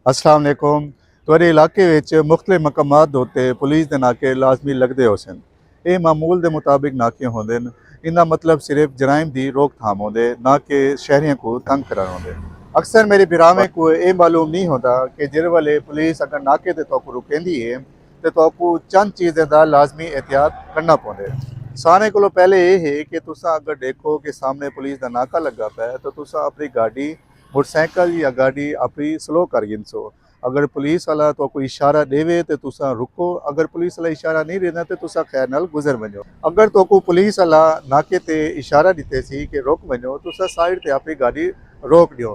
अस्सलाम वालेकुम। ਤੁਹਾਡੇ ਇਲਾਕੇ ਵਿੱਚ ਮੁxtਲਿਫ ਮਕਾਮਾਤ ਦੇ ਉੱਤੇ ਪੁਲਿਸ ਦੇ ਨਾਕੇ ਲਾਜ਼ਮੀ ਲੱਗਦੇ ਹੋ ਸਨ। ਇਹ ਮਾਮੂਲ ਦੇ ਮੁਤਾबिक ਨਾਕੇ ਹੁੰਦੇ ਨੇ। ਇਹਦਾ ਮਤਲਬ ਸਿਰਫ ਜਰਾਇਮ ਦੀ ਰੋਕਥਾਮ ਹੁੰਦੇ ਨਾ ਕਿ ਸ਼ਹਿਰੀਆਂ को तंग कराना ਹੁੰਦੇ। अक्सर मेरे बिरामे को ये मालूम नहीं होता कि जिस वाले पुलिस अगर नाके ते तो रुकेंदी है तो तोकू चंद चीज़ें का लाजमी एहतियात करना पौंदे। सारे को पहले ये है कि तुसा अगर देखो कि सामने पुलिस का नाका लगा पाया तो तुसा अपनी गाड़ी मोटरसाइकिल या गाड़ी अपनी स्लो कर गिनसो। अगर पुलिस वाला तो कोई इशारा देवे तो तुसा रुको, अगर पुलिस वाला इशारा नहीं देना तो तुसा खैर नाल गुजर वनो। अगर तो को पुलिस वाला नाके ते इशारा दिते सी कि रुक वनो तुसा साइड ते अपनी गाड़ी रोक दियो।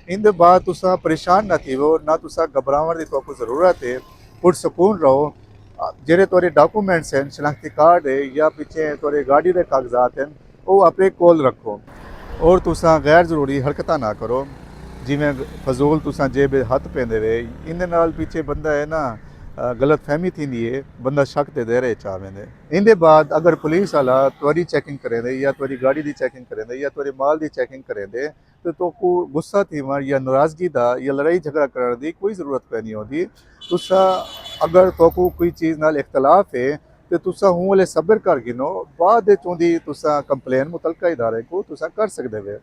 इन बाद तुसा परेशान ना थी ना तुसा घबरावन की तो जरूरत है। पुरसकून रहो। जेडे तोरे डॉक्यूमेंट्स हैं शनाख्ती कार्ड है या पीछे तोरे गाड़ी के कागजात हैं वो अपने कोल रखो और तुसा गैर जरूरी हरकत ना करो जिमें फजूल तुसा जेब हथ पेंदे वे। इन नाल पीछे बंदा है ना गलत फहमी थी है, बंदा शक दे दे रहे चाह वेंदे। इन बाद अगर पुलिस वाला तुहारी चैकिंग करेंदे या तुहारी गाड़ी की चैकिंग करेंदे या तुहारे माल की चैकिंग करेंदे तो तोकू गुस्सा थीवन या नाराज़गी का या लड़ाई झगड़ा करने की कोई ज़रूरत कोई नहीं होती। तुसा अगर तोकू कोई चीज़ नाल इख्तलाफ है तो तुसा हूँ वाले सब्र कर गिनो, बाद चौंदी तुसा कंप्लेन मुतलका इदारे को तुसा कर सकते वे।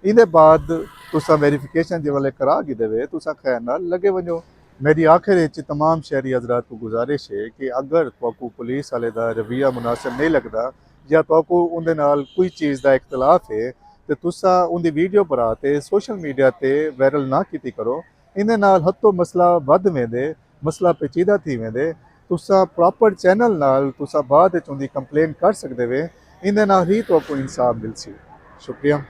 इन बाद तुसा वेरीफिकेशन जे वाले करा गिदे वे तुसा खैर नाल लगे वनो। मेरी आखिर तमाम शहरी हजरात को गुजारिश है कि अगर तोकू पुलिस वाले का रवैया मुनासिब नहीं लगता या तोकू उनके नाल कोई चीज़ का इख्तलाफ है तो तुसा उनकी वीडियो बना के सोशल मीडिया ते वायरल ना की करो। इन नाल हथों मसला वध वेंदे, मसला पेचीदा थी वेंदे। तुसा प्रॉपर चैनल नाल तुसा बाद उनकी कंप्लेन कर सकते वे। इन नाल ही तोकू इंसाफ मिलसी। शुक्रिया।